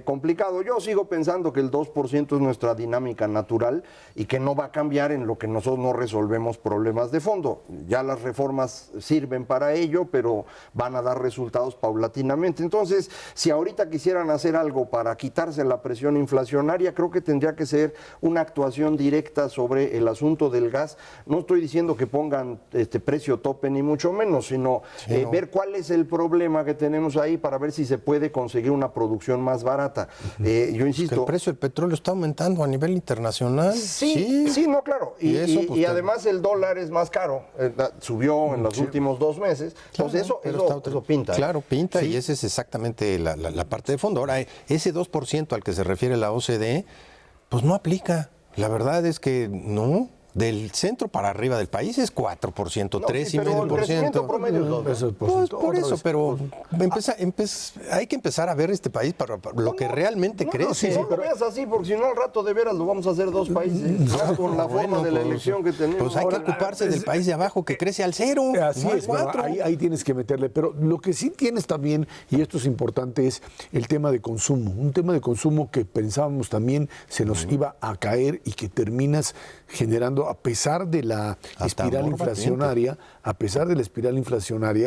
Speaker 2: complicado. Yo sigo pensando que el 2% es nuestra dinámica natural y que no va a cambiar en lo que nosotros no resolvemos problemas de fondo. Ya las reformas sirven para ello, pero van a dar resultados paulatinamente. Entonces, si ahorita quisieran hacer algo para quitarse la presión inflacionaria, creo que tendría que ser una actuación directa sobre el asunto del gas. No estoy diciendo que pongan precio tope ni mucho menos, sino ver cuál es el problema que tenemos ahí para ver si se puede conseguir una producción más barata. Yo insisto...
Speaker 4: Que el precio del petróleo está aumentando a nivel internacional.
Speaker 2: Sí, no, claro. Y además el dólar es más caro. Subió en los últimos 2 meses.
Speaker 4: Claro,
Speaker 2: entonces eso pinta.
Speaker 4: Claro, pinta y esa es exactamente la parte de fondo. Ahora, ese 2% al que se refiere la OCDE, pues no aplica. La verdad es que no. Del centro para arriba del país es 4%, 3,5%.
Speaker 2: Promedio es 2%.
Speaker 4: Pues por eso, pero hay que empezar a ver este país para lo que realmente crece.
Speaker 2: No lo veas así, porque si no al rato de veras lo vamos a hacer 2 países. Con la forma de la elección que tenemos.
Speaker 4: Pues hay que ocuparse del país de abajo que crece al 0.
Speaker 1: Así es, bueno, ahí tienes que meterle. Pero lo que sí tienes también, y esto es importante, es el tema de consumo. Un tema de consumo que pensábamos también se nos iba a caer y que terminas generando, a pesar de la espiral inflacionaria,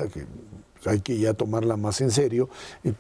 Speaker 1: que hay que ya tomarla más en serio,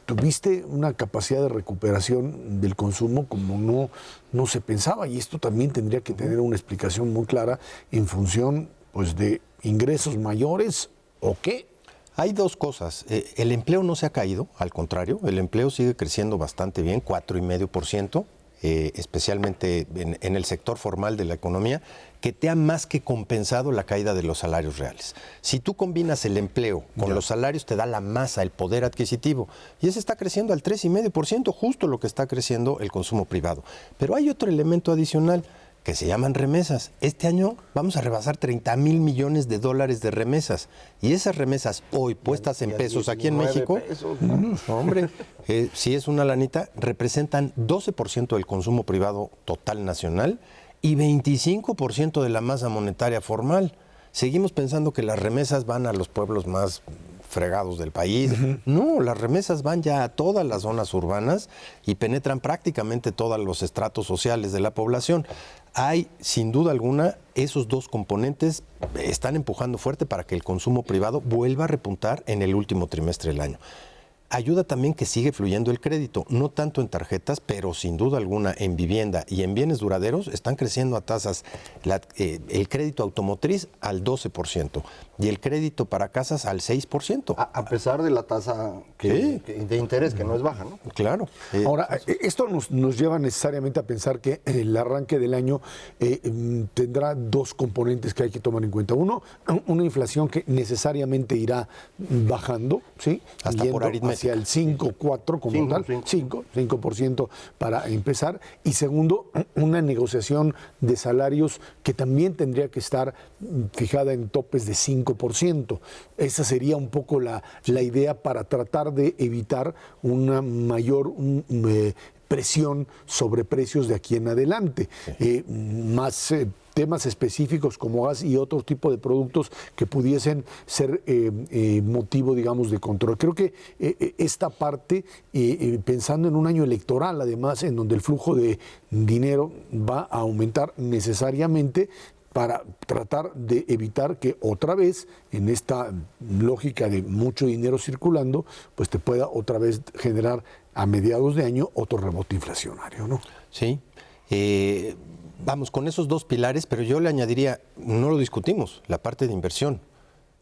Speaker 1: tuviste una capacidad de recuperación del consumo como no se pensaba, y esto también tendría que tener una explicación muy clara en función pues de ingresos mayores o qué.
Speaker 4: Hay 2 cosas. El empleo no se ha caído, al contrario, el empleo sigue creciendo bastante bien, 4,5%. Especialmente en el sector formal de la economía, que te ha más que compensado la caída de los salarios reales. Si tú combinas el empleo con los salarios, te da la masa, el poder adquisitivo, y ese está creciendo al 3,5%, justo lo que está creciendo el consumo privado. Pero hay otro elemento adicional, que se llaman remesas. Este año vamos a rebasar 30,000 millones de dólares de remesas. Y esas remesas hoy puestas en pesos aquí en México, hombre, si es una lanita, representan 12% del consumo privado total nacional y 25% de la masa monetaria formal. Seguimos pensando que las remesas van a los pueblos más fregados del país. No, las remesas van ya a todas las zonas urbanas y penetran prácticamente todos los estratos sociales de la población. Hay, sin duda alguna, esos 2 componentes están empujando fuerte para que el consumo privado vuelva a repuntar en el último trimestre del año. Ayuda también que sigue fluyendo el crédito, no tanto en tarjetas, pero sin duda alguna en vivienda y en bienes duraderos están creciendo a tasas, el crédito automotriz al 12% y el crédito para casas al 6%.
Speaker 2: A pesar de la tasa de interés, que no es baja, ¿no?
Speaker 4: Claro.
Speaker 1: Ahora, esto nos lleva necesariamente a pensar que el arranque del año tendrá 2 componentes que hay que tomar en cuenta. Uno, una inflación que necesariamente irá bajando, ¿sí?
Speaker 4: Hasta por aritmética.
Speaker 1: Hacia el 5,4 como tal, 5% para empezar. Y segundo, una negociación de salarios que también tendría que estar fijada en topes de 5%. Esa sería un poco la idea para tratar de evitar una mayor presión sobre precios de aquí en adelante. Más temas específicos como gas y otro tipo de productos que pudiesen ser motivo, digamos, de control. Creo que esta parte, pensando en un año electoral, además, en donde el flujo de dinero va a aumentar necesariamente, para tratar de evitar que otra vez, en esta lógica de mucho dinero circulando, pues te pueda otra vez generar a mediados de año otro rebote inflacionario, ¿no?
Speaker 4: Sí. Vamos, con esos dos pilares, pero yo le añadiría, no lo discutimos, la parte de inversión.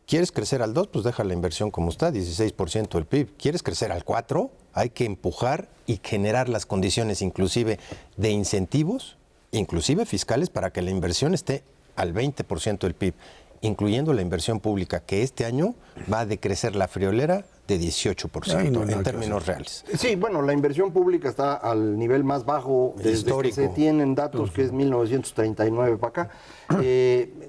Speaker 4: ¿Quieres crecer al 2? Pues deja la inversión como está, 16% del PIB. ¿Quieres crecer al 4? Hay que empujar y generar las condiciones inclusive de incentivos, inclusive fiscales, para que la inversión esté al 20% del PIB, incluyendo la inversión pública, que este año va a decrecer la friolera de 18% en términos reales.
Speaker 2: Sí, bueno, la inversión pública está al nivel más bajo desde
Speaker 4: histórico.
Speaker 2: que se tienen datos, que es 1939 para acá.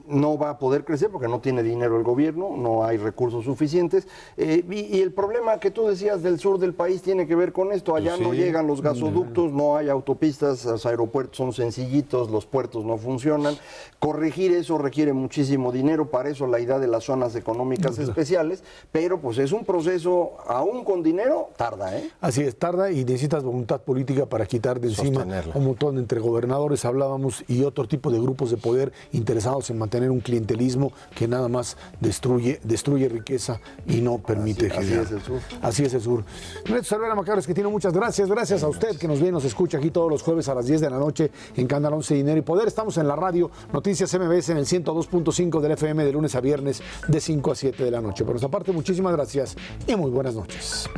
Speaker 2: No va a poder crecer porque no tiene dinero el gobierno, no hay recursos suficientes. Y el problema que tú decías del sur del país tiene que ver con esto. Allá no llegan los gasoductos, no hay autopistas, los aeropuertos son sencillitos, los puertos no funcionan. Corregir eso requiere muchísimo dinero, para eso la idea de las zonas económicas especiales, pero pues es un proceso, aún con dinero, tarda, ¿eh?
Speaker 1: Así es, tarda y necesitas voluntad política para quitar de encima
Speaker 4: Sostenerla.
Speaker 1: un montón entre gobernadores, hablábamos, y otro tipo de grupos de poder interesados en mantener un clientelismo que nada más destruye riqueza y no permite generar.
Speaker 2: Así es el sur.
Speaker 1: Así es el sur. Neto Cervera Macabres, que tiene muchas gracias. Gracias a usted que nos ve y nos escucha aquí todos los jueves a las 10 de la noche en Canal 11 Dinero y Poder. Estamos en la radio Noticias MBS en el 102.5 del FM de lunes a viernes de 5 a 7 de la noche. Por nuestra parte, muchísimas gracias y muy buenas noches.